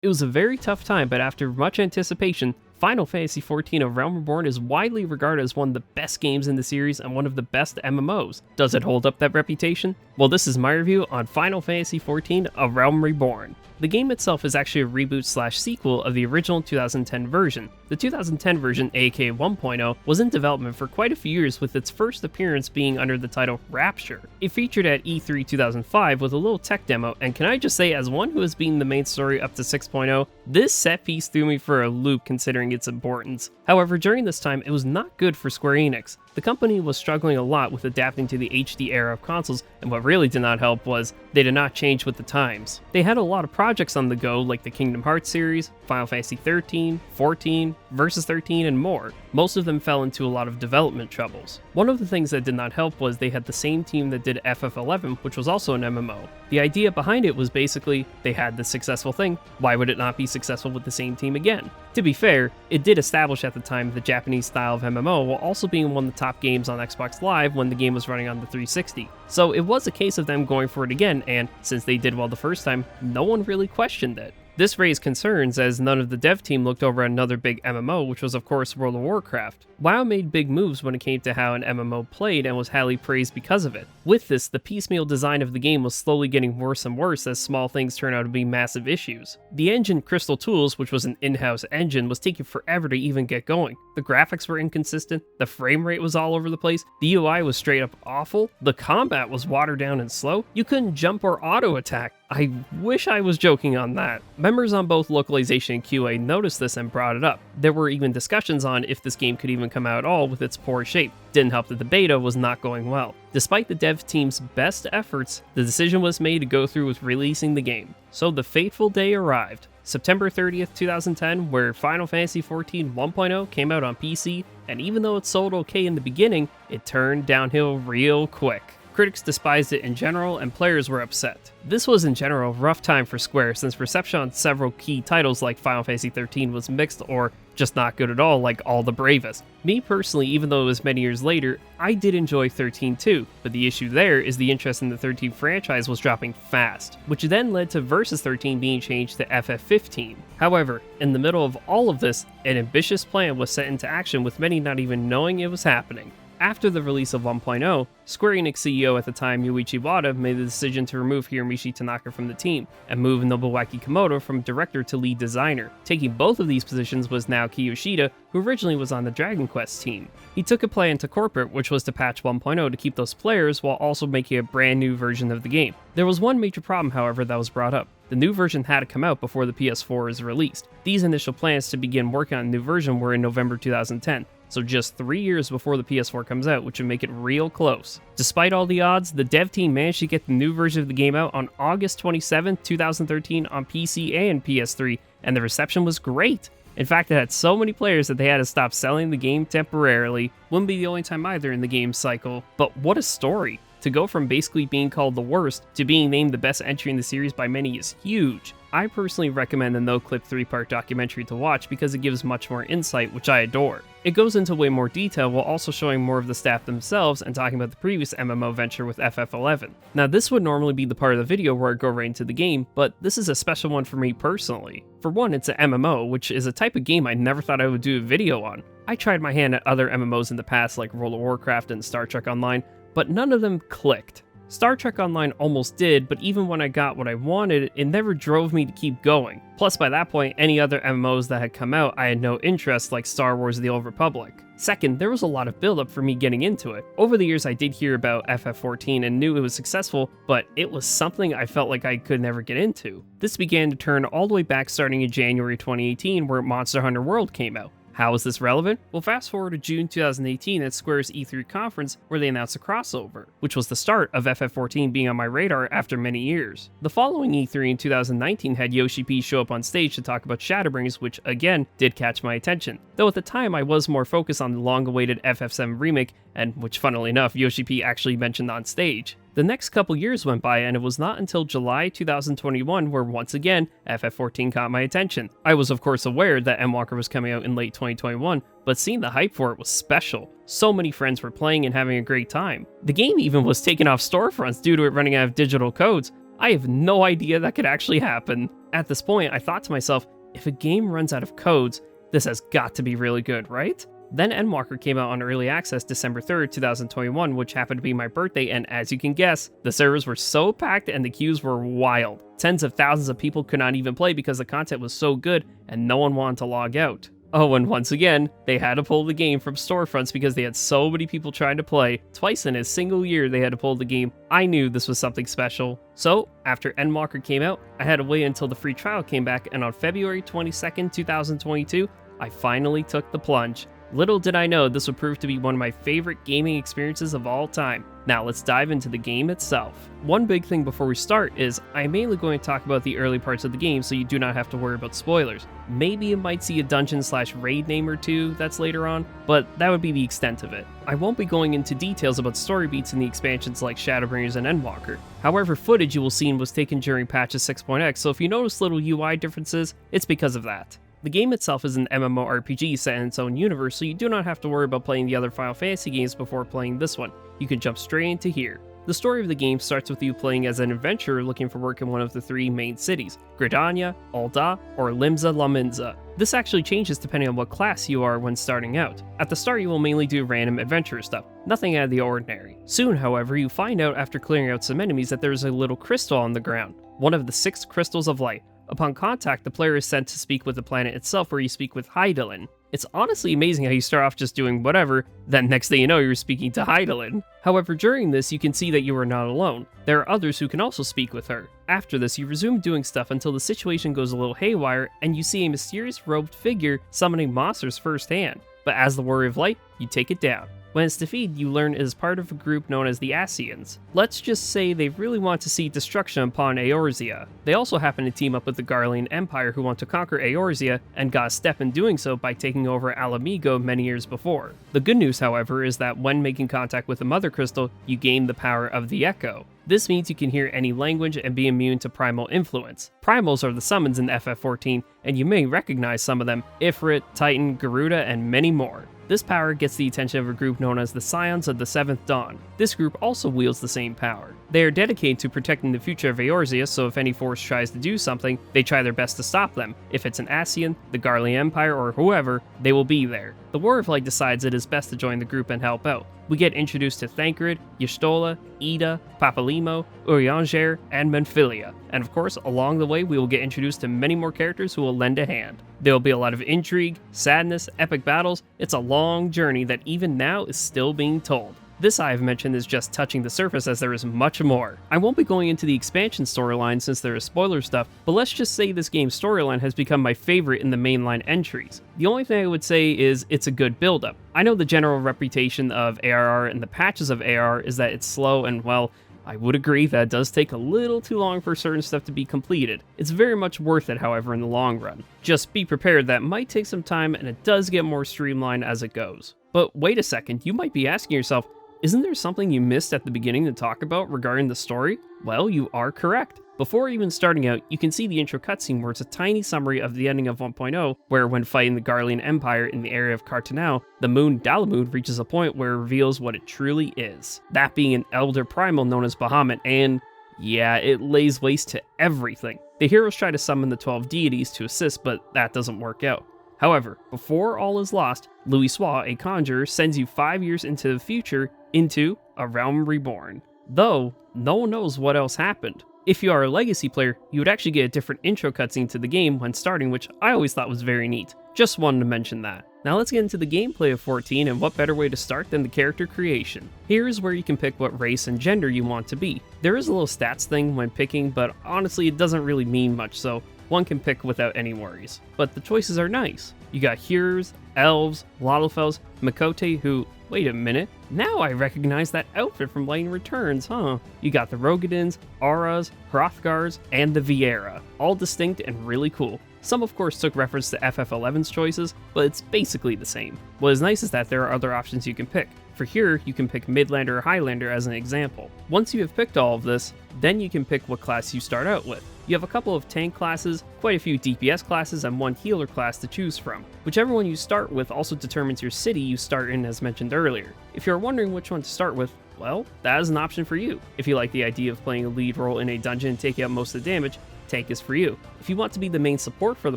It was a very tough time, but after much anticipation, Final Fantasy XIV: A Realm Reborn is widely regarded as one of the best games in the series and one of the best MMOs. Does it hold up that reputation? Well, this is my review on Final Fantasy XIV: A Realm Reborn. The game itself is actually a reboot/sequel of the original 2010 version. The 2010 version, aka 1.0, was in development for quite a few years, with its first appearance being under the title Rapture. It featured at E3 2005 with a little tech demo, and can I just say, as one who has beaten the main story up to 6.0, this set piece threw me for a loop considering its importance. However, during this time, it was not good for Square Enix. The company was struggling a lot with adapting to the HD era of consoles, and what really did not help was they did not change with the times. They had a lot of projects on the go, like the Kingdom Hearts series, Final Fantasy 13, 14, Versus 13, and more. Most of them fell into a lot of development troubles. One of the things that did not help was they had the same team that did FF11, which was also an MMO. The idea behind it was basically, they had this successful thing, why would it not be successful with the same team again? To be fair, it did establish at the time the Japanese style of MMO, while also being one of the top games on Xbox Live when the game was running on the 360. So it was a case of them going for it again, and since they did well the first time, no one really questioned it. This raised concerns as none of the dev team looked over at another big MMO, which was of course World of Warcraft. WoW made big moves when it came to how an MMO played and was highly praised because of it. With this, the piecemeal design of the game was slowly getting worse and worse as small things turned out to be massive issues. The engine Crystal Tools, which was an in-house engine, was taking forever to even get going. The graphics were inconsistent, the frame rate was all over the place, the UI was straight up awful, the combat was watered down and slow, you couldn't jump or auto-attack. I wish I was joking on that. Members on both localization and QA noticed this and brought it up. There were even discussions on if this game could even come out at all with its poor shape. Didn't help that the beta was not going well. Despite the dev team's best efforts, the decision was made to go through with releasing the game. So the fateful day arrived. September 30th, 2010, where Final Fantasy XIV 1.0 came out on PC, and even though it sold okay in the beginning, it turned downhill real quick. Critics despised it in general, and players were upset. This was in general a rough time for Square, since reception on several key titles like Final Fantasy XIII was mixed or just not good at all, like All the Bravest. Me personally, even though it was many years later, I did enjoy 13 too, but the issue there is the interest in the 13 franchise was dropping fast, which then led to Versus 13 being changed to FF15. However, in the middle of all of this, an ambitious plan was set into action with many not even knowing it was happening. After the release of 1.0, Square Enix CEO at the time Yuichi Wada made the decision to remove Hiromichi Tanaka from the team, and move Nobuaki Komodo from director to lead designer. Taking both of these positions was Naoki Yoshida, who originally was on the Dragon Quest team. He took a plan to corporate, which was to patch 1.0 to keep those players while also making a brand new version of the game. There was one major problem, however, that was brought up. The new version had to come out before the PS4 is released. These initial plans to begin working on a new version were in November 2010. So just 3 years before the PS4 comes out, which would make it real close. Despite all the odds, the dev team managed to get the new version of the game out on August 27, 2013 on PC and PS3, and the reception was great. In fact, it had so many players that they had to stop selling the game temporarily. Wouldn't be the only time either in the game cycle, but what a story. To go from basically being called the worst to being named the best entry in the series by many is huge. I personally recommend the no-clip 3-part documentary to watch because it gives much more insight, which I adore. It goes into way more detail while also showing more of the staff themselves and talking about the previous MMO venture with FF11. Now this would normally be the part of the video where I go right into the game, but this is a special one for me personally. For one, it's an MMO, which is a type of game I never thought I would do a video on. I tried my hand at other MMOs in the past like World of Warcraft and Star Trek Online, but none of them clicked. Star Trek Online almost did, but even when I got what I wanted, it never drove me to keep going. Plus, by that point, any other MMOs that had come out, I had no interest, like Star Wars: The Old Republic. Second, there was a lot of build-up for me getting into it. Over the years, I did hear about FF14 and knew it was successful, but it was something I felt like I could never get into. This began to turn all the way back starting in January 2018, where Monster Hunter World came out. How is this relevant? Well, fast forward to June 2018 at Square's E3 conference, where they announced a crossover, which was the start of FF14 being on my radar after many years. The following E3 in 2019 had Yoshi P show up on stage to talk about Shadowbringers, which again did catch my attention, though at the time I was more focused on the long-awaited FF7 remake, and which funnily enough Yoshi P actually mentioned on stage. The next couple years went by, and it was not until July 2021 where once again FF14 caught my attention. I was of course aware that Endwalker was coming out in late 2021, but seeing the hype for it was special. So many friends were playing and having a great time. The game even was taken off storefronts due to it running out of digital codes. I have no idea that could actually happen. At this point, I thought to myself, if a game runs out of codes, this has got to be really good, right? Then Endwalker came out on early access December 3rd, 2021, which happened to be my birthday, and as you can guess, the servers were so packed and the queues were wild. Tens of thousands of people could not even play because the content was so good and no one wanted to log out. Oh, and once again, they had to pull the game from storefronts because they had so many people trying to play. Twice in a single year they had to pull the game. I knew this was something special. So, after Endwalker came out, I had to wait until the free trial came back, and on February 22nd, 2022, I finally took the plunge. Little did I know this would prove to be one of my favorite gaming experiences of all time. Now let's dive into the game itself. One big thing before we start is I'm mainly going to talk about the early parts of the game so you do not have to worry about spoilers. Maybe you might see a dungeon/raid name or two that's later on, but that would be the extent of it. I won't be going into details about story beats in the expansions like Shadowbringers and Endwalker. However, footage you will see was taken during patches 6.x, so if you notice little UI differences, it's because of that. The game itself is an MMORPG set in its own universe, so you do not have to worry about playing the other Final Fantasy games before playing this one. You can jump straight into here. The story of the game starts with you playing as an adventurer looking for work in one of the three main cities, Gridania, Ul'dah, or Limsa Lominsa. This actually changes depending on what class you are when starting out. At the start you will mainly do random adventurer stuff, nothing out of the ordinary. Soon, however, you find out after clearing out some enemies that there is a little crystal on the ground, one of the 6 crystals of light. Upon contact, the player is sent to speak with the planet itself, where you speak with Hydaelyn. It's honestly amazing how you start off just doing whatever, then next thing you know you're speaking to Hydaelyn. However, during this you can see that you are not alone. There are others who can also speak with her. After this, you resume doing stuff until the situation goes a little haywire and you see a mysterious robed figure summoning monsters firsthand. But as the Warrior of Light, you take it down. When it's defeated, you learn it is part of a group known as the Scions. Let's just say they really want to see destruction upon Eorzea. They also happen to team up with the Garlean Empire who want to conquer Eorzea, and got a step in doing so by taking over Alamigo many years before. The good news, however, is that when making contact with the Mother Crystal, you gain the power of the Echo. This means you can hear any language and be immune to primal influence. Primals are the summons in FF14, and you may recognize some of them: Ifrit, Titan, Garuda, and many more. This power gets the attention of a group known as the Scions of the Seventh Dawn. This group also wields the same power. They are dedicated to protecting the future of Eorzea, so if any force tries to do something, they try their best to stop them. If it's an Scion, the Garlean Empire, or whoever, they will be there. The Warrior of Light decides it is best to join the group and help out. We get introduced to Thancred, Y'shtola, Ida, Papalimo, Urianger, and Menphilia. And of course, along the way we will get introduced to many more characters who will lend a hand. There will be a lot of intrigue, sadness, epic battles. It's a long journey that even now is still being told. This I have mentioned is just touching the surface, as there is much more. I won't be going into the expansion storyline since there is spoiler stuff, but let's just say this game's storyline has become my favorite in the mainline entries. The only thing I would say is it's a good build-up. I know the general reputation of ARR and the patches of ARR is that it's slow, and well, I would agree that it does take a little too long for certain stuff to be completed. It's very much worth it, however, in the long run. Just be prepared that it might take some time, and it does get more streamlined as it goes. But wait a second, you might be asking yourself, isn't there something you missed at the beginning to talk about regarding the story? Well, you are correct. Before even starting out, you can see the intro cutscene where it's a tiny summary of the ending of 1.0, where when fighting the Garlean Empire in the area of Cartanau, the moon Dalamud reaches a point where it reveals what it truly is. That being an elder primal known as Bahamut, and yeah, it lays waste to everything. The heroes try to summon the 12 deities to assist, but that doesn't work out. However, before all is lost, Louisoix, a conjurer, sends you 5 years into the future into A Realm Reborn. Though, no one knows what else happened. If you are a legacy player, you would actually get a different intro cutscene to the game when starting, which I always thought was very neat. Just wanted to mention that. Now let's get into the gameplay of 14, and what better way to start than the character creation. Here is where you can pick what race and gender you want to be. There is a little stats thing when picking, but honestly it doesn't really mean much, so one can pick without any worries. But the choices are nice. You got Hearers, Elves, Lalafels, Makote, who, wait a minute, now I recognize that outfit from Lightning Returns, huh? You got the Rogadins, Auras, Hrothgars, and the Viera, all distinct and really cool. Some of course took reference to FF11's choices, but it's basically the same. What is nice is that there are other options you can pick. For here, you can pick Midlander or Highlander as an example. Once you have picked all of this, then you can pick what class you start out with. You have a couple of tank classes, quite a few DPS classes, and one healer class to choose from. Whichever one you start with also determines your city you start in, as mentioned earlier. If you're wondering which one to start with, Well, that is an option for you. If you like the idea of playing a lead role in a dungeon and taking out most of the damage, tank is for you. If you want to be the main support for the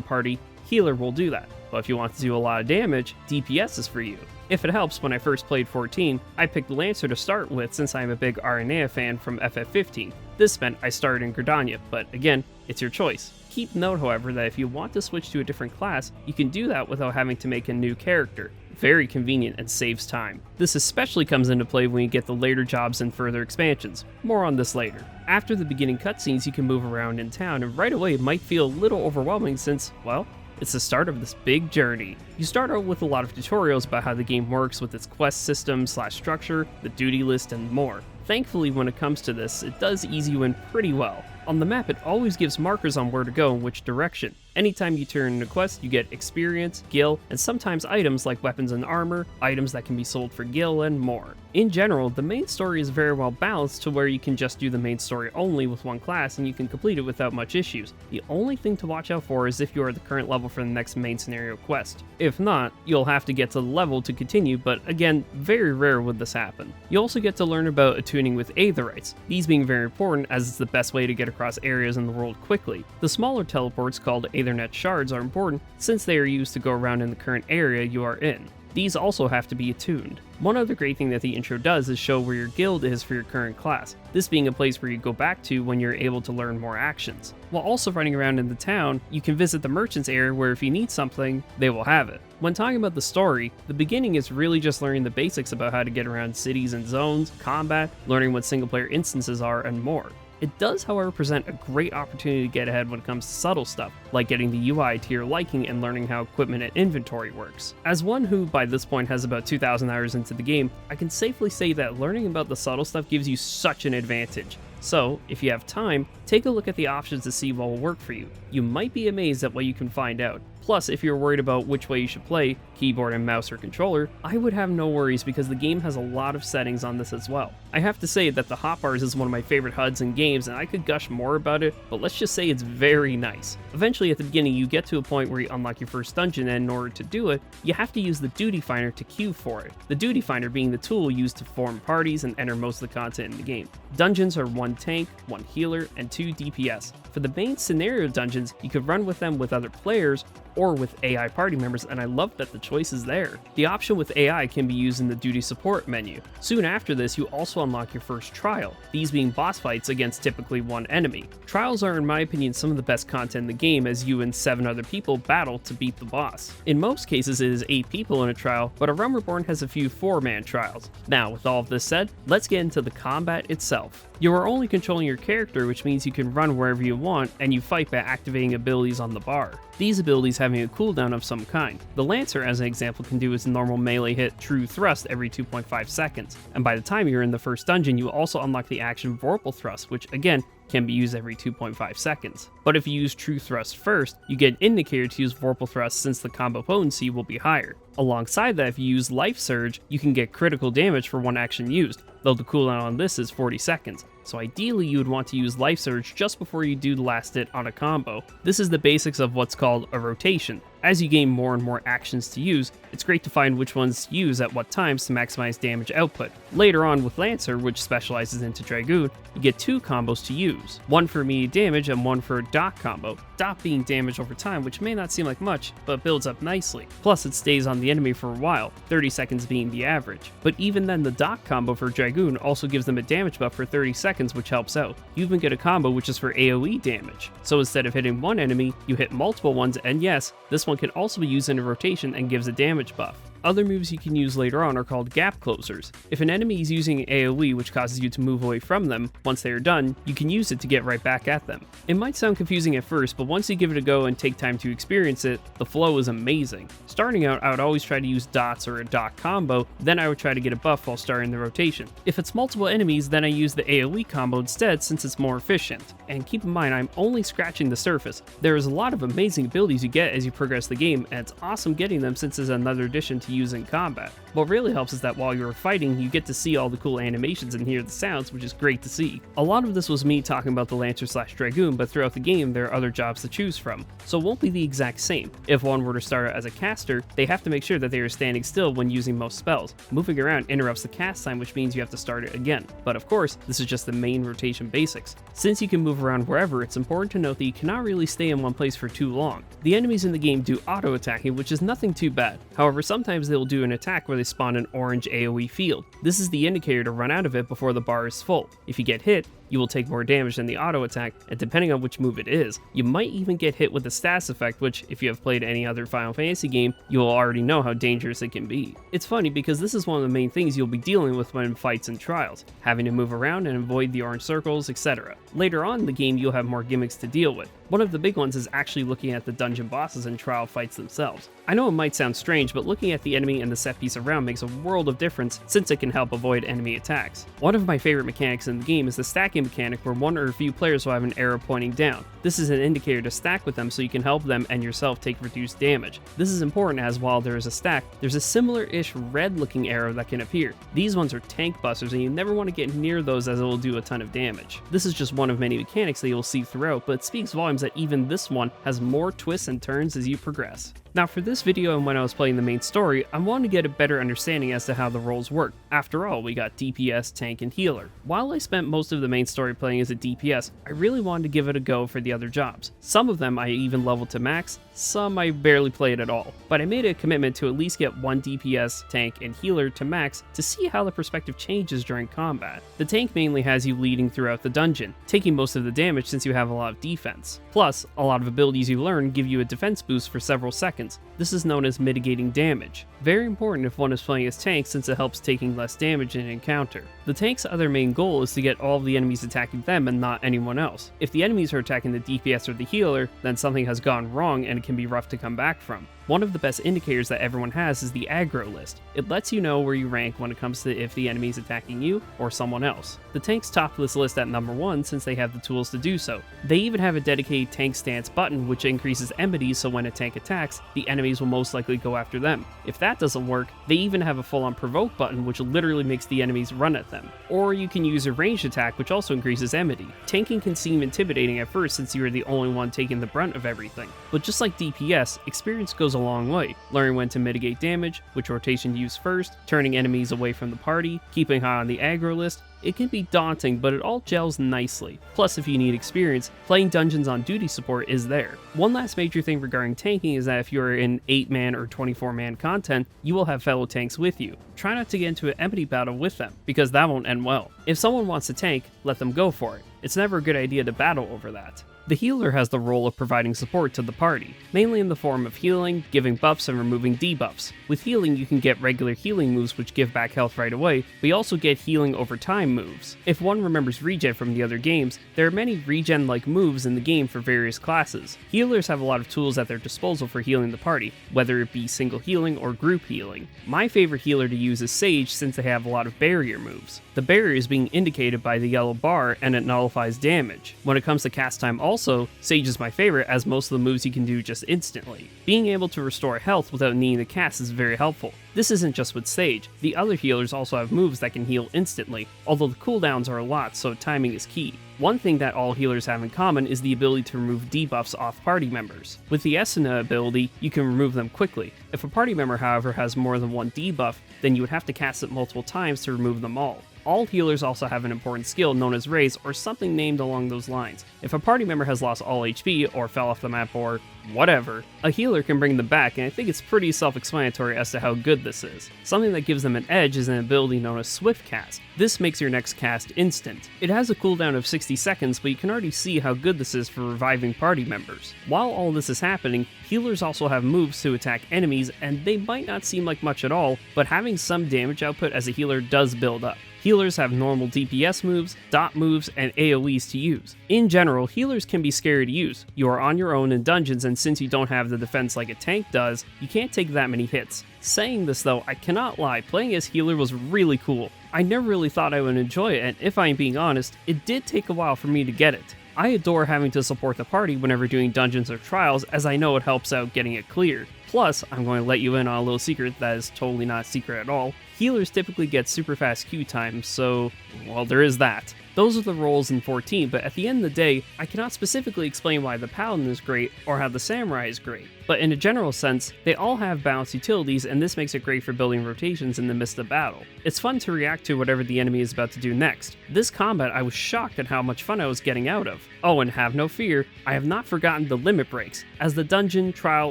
party, healer will do that. But if you want to do a lot of damage, DPS is for you. If it helps, when I first played 14, I picked Lancer to start with since I'm a big Aranea fan from FF15. This meant I started in Gridania, but again, it's your choice. Keep note, however, that if you want to switch to a different class, you can do that without having to make a new character. Very convenient and saves time. This especially comes into play when you get the later jobs and further expansions. More on this later. After the beginning cutscenes, you can move around in town, and right away it might feel a little overwhelming since, well, it's the start of this big journey. You start out with a lot of tutorials about how the game works with its quest system / structure, the duty list, and more. Thankfully, when it comes to this, it does ease you in pretty well. On the map, it always gives markers on where to go and which direction. Anytime you turn in a quest, you get experience, gil, and sometimes items like weapons and armor, items that can be sold for gil, and more. In general, the main story is very well balanced to where you can just do the main story only with one class and you can complete it without much issues. The only thing to watch out for is if you are at the current level for the next main scenario quest. If not, you'll have to get to the level to continue, but again, very rare would this happen. You also get to learn about attuning with aetherites, these being very important as it's the best way to get across areas in the world quickly. The smaller teleports called Aethernet shards are important since they are used to go around in the current area you are in. These also have to be attuned. One other great thing that the intro does is show where your guild is for your current class, this being a place where you go back to when you're able to learn more actions. While also running around in the town, you can visit the merchant's area where if you need something, they will have it. When talking about the story, the beginning is really just learning the basics about how to get around cities and zones, combat, learning what single player instances are, and more. It does, however, present a great opportunity to get ahead when it comes to subtle stuff, like getting the UI to your liking and learning how equipment and inventory works. As one who, by this point, has about 2,000 hours into the game, I can safely say that learning about the subtle stuff gives you such an advantage. So, if you have time, take a look at the options to see what will work for you. You might be amazed at what you can find out. Plus, if you're worried about which way you should play, keyboard and mouse or controller, I would have no worries because the game has a lot of settings on this as well. I have to say that the hotbars is one of my favorite HUDs in games and I could gush more about it, but let's just say it's very nice. Eventually at the beginning you get to a point where you unlock your first dungeon and in order to do it, you have to use the duty finder to queue for it. The duty finder being the tool used to form parties and enter most of the content in the game. Dungeons are 1 tank, 1 healer, and 2 DPS. For the main scenario dungeons, you could run with them with other players or with AI party members, and I love that the choice is there. The option with AI can be used in the duty support menu. Soon after this, you also unlock your first trial, these being boss fights against typically 1 enemy. Trials are, in my opinion, some of the best content in the game as you and 7 other people battle to beat the boss. In most cases, it is 8 people in a trial, but A Realm Reborn has a few 4-man trials. Now, with all of this said, let's get into the combat itself. You are only controlling your character, which means you can run wherever you want, and you fight by activating abilities on the bar. These abilities having a cooldown of some kind. The Lancer, as an example, can do its normal melee hit True Thrust every 2.5 seconds, and by the time you're in the first dungeon, you also unlock the action Vorpal Thrust, which again, can be used every 2.5 seconds. But if you use True Thrust first, you get an indicator to use Vorpal Thrust since the combo potency will be higher. Alongside that, if you use Life Surge, you can get critical damage for 1 action used, though the cooldown on this is 40 seconds. So ideally you would want to use Life Surge just before you do the last hit on a combo. This is the basics of what's called a rotation. As you gain more and more actions to use, it's great to find which ones to use at what times to maximize damage output. Later on with Lancer, which specializes into Dragoon, you get 2 combos to use, 1 for immediate damage and 1 for a dock combo. Dock being damage over time, which may not seem like much, but builds up nicely. Plus it stays on the enemy for a while, 30 seconds being the average. But even then, the dock combo for Dragoon also gives them a damage buff for 30 seconds, which helps out. You even get a combo which is for AoE damage. So instead of hitting 1 enemy, you hit multiple ones, and yes, this one can also be used in a rotation and gives a damage buff. Other moves you can use later on are called gap closers. If an enemy is using AoE, which causes you to move away from them, once they are done, you can use it to get right back at them. It might sound confusing at first, but once you give it a go and take time to experience it, the flow is amazing. Starting out, I would always try to use dots or a dot combo, then I would try to get a buff while starting the rotation. If it's multiple enemies, then I use the AoE combo instead since it's more efficient. And keep in mind, I'm only scratching the surface. There is a lot of amazing abilities you get as you progress the game, and it's awesome getting them since it's another addition to use in combat. What really helps is that while you're fighting, you get to see all the cool animations and hear the sounds, which is great to see. A lot of this was me talking about the Lancer/Dragoon, but throughout the game there are other jobs to choose from, so it won't be the exact same. If one were to start out as a caster, they have to make sure that they are standing still when using most spells. Moving around interrupts the cast time, which means you have to start it again. But of course, this is just the main rotation basics. Since you can move around wherever, it's important to note that you cannot really stay in one place for too long. The enemies in the game do auto-attacking, which is nothing too bad. However, sometimes they'll do an attack where they spawn an orange AoE field. This is the indicator to run out of it before the bar is full. If you get hit, you will take more damage than the auto attack, and depending on which move it is, you might even get hit with the status effect, which, if you have played any other Final Fantasy game, you will already know how dangerous it can be. It's funny because this is one of the main things you'll be dealing with when in fights and trials, having to move around and avoid the orange circles, etc. Later on in the game, you'll have more gimmicks to deal with. One of the big ones is actually looking at the dungeon bosses and trial fights themselves. I know it might sound strange, but looking at the enemy and the set piece around makes a world of difference since it can help avoid enemy attacks. One of my favorite mechanics in the game is the stacking mechanic where one or a few players will have an arrow pointing down. This is an indicator to stack with them so you can help them and yourself take reduced damage. This is important as while there is a stack, there's a similar-ish red-looking arrow that can appear. These ones are tank busters and you never want to get near those as it will do a ton of damage. This is just one of many mechanics that you'll see throughout, but it speaks volumes that even this one has more twists and turns as you progress. Now for this video and when I was playing the main story, I wanted to get a better understanding as to how the roles work. After all, we got DPS, tank, and healer. While I spent most of the main story playing as a DPS, I really wanted to give it a go for the other jobs. Some of them I even leveled to max, some I barely played at all. But I made a commitment to at least get one DPS, tank, and healer to max to see how the perspective changes during combat. The tank mainly has you leading throughout the dungeon, taking most of the damage since you have a lot of defense. Plus, a lot of abilities you learn give you a defense boost for several seconds. This is known as mitigating damage. Very important if one is playing as tank since it helps taking less damage in an encounter. The tank's other main goal is to get all of the enemies attacking them and not anyone else. If the enemies are attacking the DPS or the healer, then something has gone wrong and it can be rough to come back from. One of the best indicators that everyone has is the aggro list. It lets you know where you rank when it comes to if the enemy is attacking you or someone else. The tanks top this list at number 1 since they have the tools to do so. They even have a dedicated tank stance button which increases enmity, so when a tank attacks, the enemies will most likely go after them. If that doesn't work, they even have a full-on provoke button which literally makes the enemies run at them. Or you can use a ranged attack which also increases enmity. Tanking can seem intimidating at first since you are the only one taking the brunt of everything. But just like DPS, experience goes a long way, learning when to mitigate damage, which rotation to use first, turning enemies away from the party, keeping high on the aggro list. It can be daunting, but it all gels nicely. Plus, if you need experience, playing dungeons on duty support is there. One last major thing regarding tanking is that if you're in 8-man or 24-man content, you will have fellow tanks with you. Try not to get into an empty battle with them, because that won't end well. If someone wants to tank, let them go for it. It's never a good idea to battle over that. The healer has the role of providing support to the party, mainly in the form of healing, giving buffs, and removing debuffs. With healing, you can get regular healing moves which give back health right away, but you also get healing over time moves. If one remembers regen from the other games, there are many regen-like moves in the game for various classes. Healers have a lot of tools at their disposal for healing the party, whether it be single healing or group healing. My favorite healer to use is Sage since they have a lot of barrier moves. The barrier is being indicated by the yellow bar and it nullifies damage. When it comes to cast time also, Sage is my favorite as most of the moves you can do just instantly. Being able to restore health without needing to cast is very helpful. This isn't just with Sage, the other healers also have moves that can heal instantly, although the cooldowns are a lot, so timing is key. One thing that all healers have in common is the ability to remove debuffs off party members. With the Esuna ability, you can remove them quickly. If a party member, however, has more than one debuff, then you would have to cast it multiple times to remove them all. All healers also have an important skill known as Raise or something named along those lines. If a party member has lost all HP or fell off the map or whatever, a healer can bring them back, and I think it's pretty self-explanatory as to how good this is. Something that gives them an edge is an ability known as Swift Cast. This makes your next cast instant. It has a cooldown of 60 seconds, but you can already see how good this is for reviving party members. While all this is happening, healers also have moves to attack enemies, and they might not seem like much at all, but having some damage output as a healer does build up. Healers have normal DPS moves, dot moves, and AoEs to use. In general, healers can be scary to use. You are on your own in dungeons, and since you don't have the defense like a tank does, you can't take that many hits. Saying this though, I cannot lie, playing as healer was really cool. I never really thought I would enjoy it, and if I'm being honest, it did take a while for me to get it. I adore having to support the party whenever doing dungeons or trials, as I know it helps out getting it cleared. Plus, I'm going to let you in on a little secret that is totally not a secret at all. Healers typically get super fast queue time, so, well, there is that. Those are the roles in 14, but at the end of the day, I cannot specifically explain why the Paladin is great or how the Samurai is great. But in a general sense, they all have balanced utilities, and this makes it great for building rotations in the midst of battle. It's fun to react to whatever the enemy is about to do next. This combat, I was shocked at how much fun I was getting out of. Oh, and have no fear, I have not forgotten the limit breaks. As the dungeon, trial,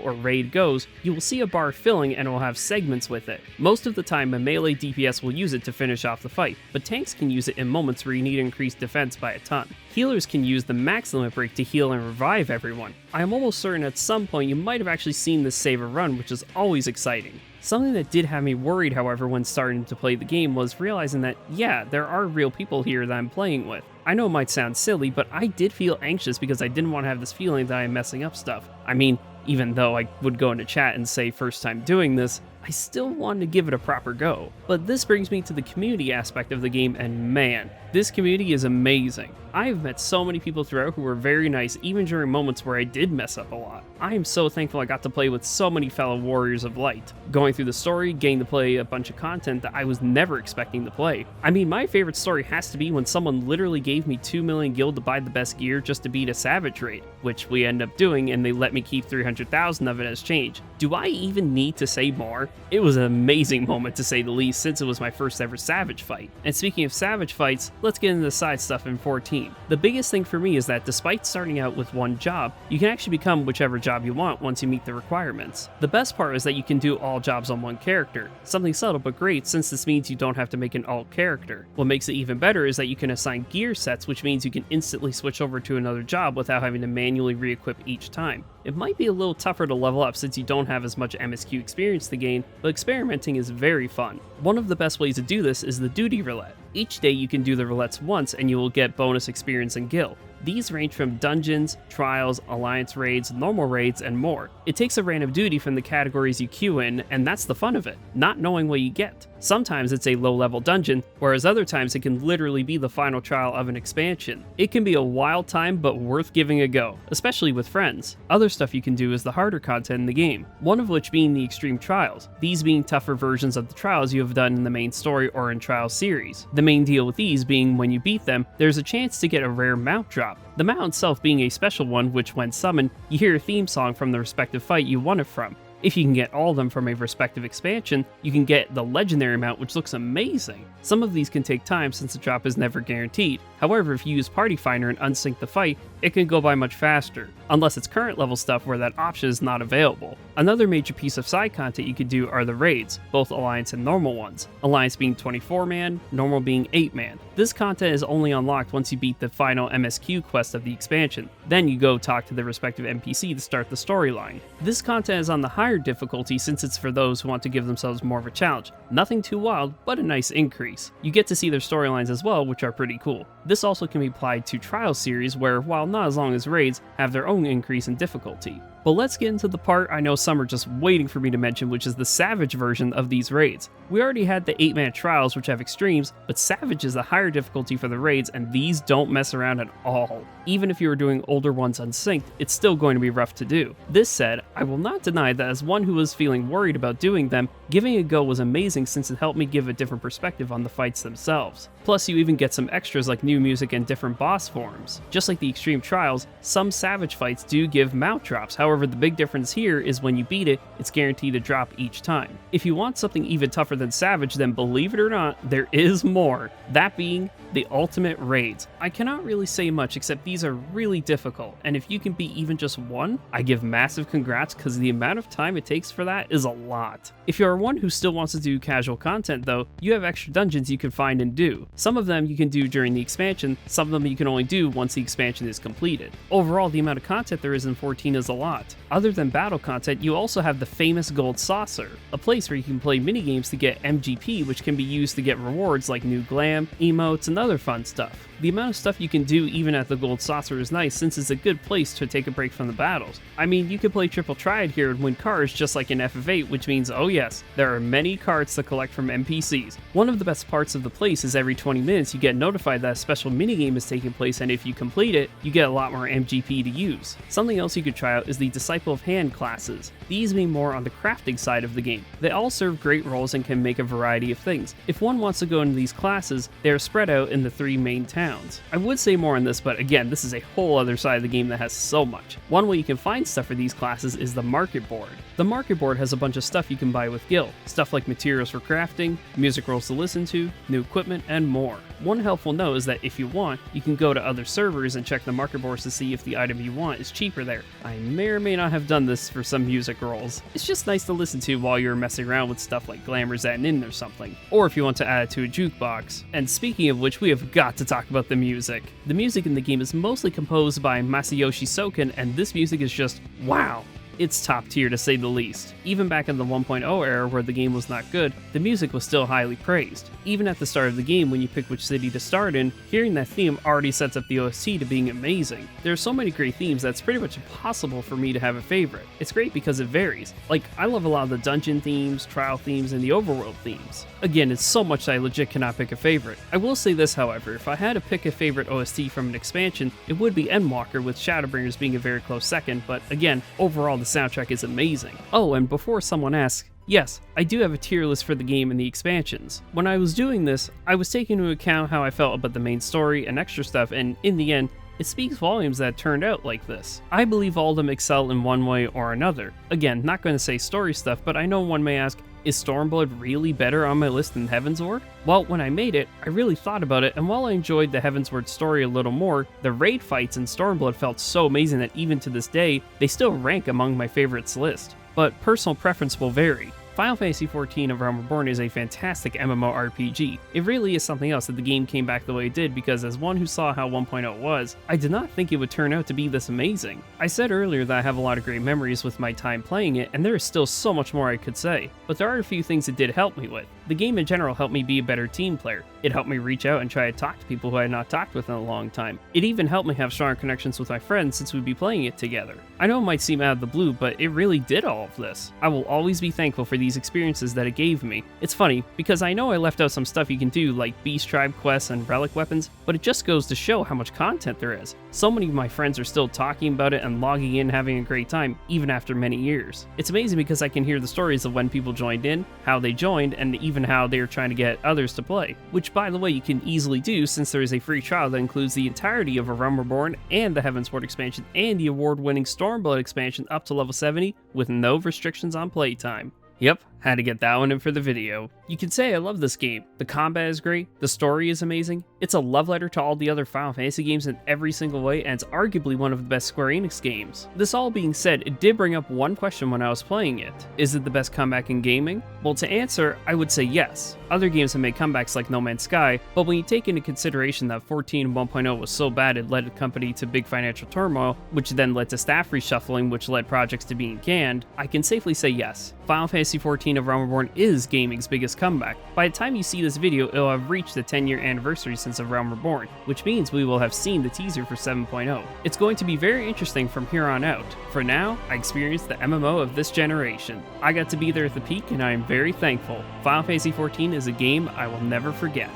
or raid goes, you will see a bar filling and it will have segments with it. Most of the time, a melee DPS will use it to finish off the fight, but tanks can use it in moments where you need to increase defense by a ton. Healers can use the max limit break to heal and revive everyone. I am almost certain at some point you might have actually seen this save a run, which is always exciting. Something that did have me worried, however, when starting to play the game was realizing that, yeah, there are real people here that I'm playing with. I know it might sound silly, but I did feel anxious because I didn't want to have this feeling that I'm messing up stuff. I mean, even though I would go into chat and say first time doing this, I still wanted to give it a proper go. But this brings me to the community aspect of the game, and man, this community is amazing. I've met so many people throughout who were very nice, even during moments where I did mess up a lot. I am so thankful I got to play with so many fellow warriors of light. Going through the story, getting to play a bunch of content that I was never expecting to play. I mean, my favorite story has to be when someone literally gave me 2 million gil to buy the best gear just to beat a savage raid, which we end up doing, and they let me keep 300,000 of it as change. Do I even need to say more? It was an amazing moment to say the least, since it was my first ever savage fight. And speaking of savage fights, let's get into the side stuff in 14. The biggest thing for me is that despite starting out with one job, you can actually become whichever job you want once you meet the requirements. The best part is that you can do all jobs on one character, something subtle but great since this means you don't have to make an alt character. What makes it even better is that you can assign gear sets, which means you can instantly switch over to another job without having to manually re-equip each time. It might be a little tougher to level up since you don't have as much MSQ experience to gain, but experimenting is very fun. One of the best ways to do this is the duty roulette. Each day you can do the roulettes once and you will get bonus experience and gil. These range from dungeons, trials, alliance raids, normal raids, and more. It takes a random duty from the categories you queue in, and that's the fun of it, not knowing what you get. Sometimes it's a low-level dungeon, whereas other times it can literally be the final trial of an expansion. It can be a wild time, but worth giving a go, especially with friends. Other stuff you can do is the harder content in the game, one of which being the extreme trials, these being tougher versions of the trials you have done in the main story or in trial series. The main deal with these being when you beat them, there's a chance to get a rare mount drop. The mount itself being a special one which, when summoned, you hear a theme song from the respective fight you won it from. If you can get all of them from a respective expansion, you can get the legendary mount, which looks amazing. Some of these can take time since the drop is never guaranteed. However, if you use Party Finder and unsync the fight, it can go by much faster, unless it's current level stuff where that option is not available. Another major piece of side content you could do are the raids, both Alliance and normal ones. Alliance being 24-man, normal being 8-man. This content is only unlocked once you beat the final MSQ quest of the expansion. Then you go talk to the respective NPC to start the storyline. This content is on the higher difficulty since it's for those who want to give themselves more of a challenge. Nothing too wild, but a nice increase. You get to see their storylines as well, which are pretty cool. This also can be applied to trial series where, while not as long as raids, have their own increase in difficulty. But let's get into the part I know some are just waiting for me to mention, which is the Savage version of these raids. We already had the 8-man trials, which have extremes, but Savage is the higher difficulty for the raids, and these don't mess around at all. Even if you are doing older ones unsynced, it's still going to be rough to do. This said, I will not deny that as one who was feeling worried about doing them, giving a go was amazing since it helped me give a different perspective on the fights themselves. Plus, you even get some extras like new music and different boss forms. Just like the extreme trials, some Savage fights do give mount drops. However, the big difference here is when you beat it, it's guaranteed to drop each time. If you want something even tougher than Savage, then believe it or not, there is more. That being the ultimate raids. I cannot really say much except these are really difficult, and if you can beat even just one, I give massive congrats because the amount of time it takes for that is a lot. If you are one who still wants to do casual content though, you have extra dungeons you can find and do. Some of them you can do during the expansion, some of them you can only do once the expansion is completed. Overall, the amount of content there is in 14 is a lot. Other than battle content, you also have the famous Gold Saucer, a place where you can play minigames to get MGP, which can be used to get rewards like new glam, emotes, and other fun stuff. The amount of stuff you can do even at the Gold Saucer is nice, since it's a good place to take a break from the battles. I mean, you can play Triple Triad here and win cards just like in FF8, which means, oh yes, there are many cards to collect from NPCs. One of the best parts of the place is every 20 minutes you get notified that a special minigame is taking place, and if you complete it, you get a lot more MGP to use. Something else you could try out is the Disciple of Hand classes. These being more on the crafting side of the game. They all serve great roles and can make a variety of things. If one wants to go into these classes, they are spread out in the 3 main towns. I would say more on this, but again, this is a whole other side of the game that has so much. One way you can find stuff for these classes is the market board. The market board has a bunch of stuff you can buy with Gil, stuff like materials for crafting, music rolls to listen to, new equipment, and more. One helpful note is that if you want, you can go to other servers and check the market boards to see if the item you want is cheaper there. I may or may not have done this for some music rolls. It's just nice to listen to while you're messing around with stuff like Glamour's at Inn or something, or if you want to add it to a jukebox. And speaking of which, we have got to talk about the music. The music in the game is mostly composed by Masayoshi Soken, and this music is just wow. It's top tier to say the least. Even back in the 1.0 era where the game was not good, the music was still highly praised. Even at the start of the game when you pick which city to start in, hearing that theme already sets up the OST to being amazing. There are so many great themes that it's pretty much impossible for me to have a favorite. It's great because it varies. Like, I love a lot of the dungeon themes, trial themes, and the overworld themes. Again, it's so much that I legit cannot pick a favorite. I will say this, however, if I had to pick a favorite OST from an expansion, it would be Endwalker, with Shadowbringers being a very close second, but again, overall the soundtrack is amazing. Oh, and before someone asks, yes, I do have a tier list for the game and the expansions. When I was doing this, I was taking into account how I felt about the main story and extra stuff, and in the end, it speaks volumes that it turned out like this. I believe all of them excel in one way or another. Again, not going to say story stuff, but I know one may ask, is Stormblood really better on my list than Heavensward? Well, when I made it, I really thought about it, and while I enjoyed the Heavensward story a little more, the raid fights in Stormblood felt so amazing that even to this day, they still rank among my favorites list. But personal preference will vary. Final Fantasy XIV A Realm Reborn is a fantastic MMORPG. It really is something else that the game came back the way it did, because as one who saw how 1.0 was, I did not think it would turn out to be this amazing. I said earlier that I have a lot of great memories with my time playing it, and there is still so much more I could say, but there are a few things it did help me with. The game in general helped me be a better team player. It helped me reach out and try to talk to people who I had not talked with in a long time. It even helped me have stronger connections with my friends since we'd be playing it together. I know it might seem out of the blue, but it really did all of this. I will always be thankful for these experiences that it gave me. It's funny, because I know I left out some stuff you can do like Beast Tribe quests and relic weapons, but it just goes to show how much content there is. So many of my friends are still talking about it and logging in having a great time, even after many years. It's amazing because I can hear the stories of when people joined in, how they joined, and even how they are trying to get others to play. Which, by the way, you can easily do since there is a free trial that includes the entirety of A Realm Reborn and the Heavensward expansion and the award-winning Stormblood expansion up to level 70 with no restrictions on playtime. Yep, had to get that one in for the video. You can say I love this game. The combat is great, the story is amazing, it's a love letter to all the other Final Fantasy games in every single way, and it's arguably one of the best Square Enix games. This all being said, it did bring up one question when I was playing it. Is it the best comeback in gaming? Well, to answer, I would say yes. Other games have made comebacks like No Man's Sky, but when you take into consideration that 14 1.0 was so bad it led the company to big financial turmoil, which then led to staff reshuffling, which led projects to being canned, I can safely say yes. Final Fantasy XIV A Realm Reborn is gaming's biggest comeback. By the time you see this video, it will have reached the 10-year anniversary since A Realm Reborn, which means we will have seen the teaser for 7.0. It's going to be very interesting from here on out. For now, I experienced the MMO of this generation. I got to be there at the peak, and I am very thankful. Final Fantasy XIV is a game I will never forget.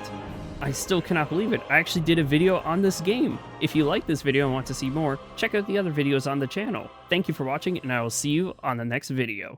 I still cannot believe it, I actually did a video on this game. If you like this video and want to see more, check out the other videos on the channel. Thank you for watching, and I will see you on the next video.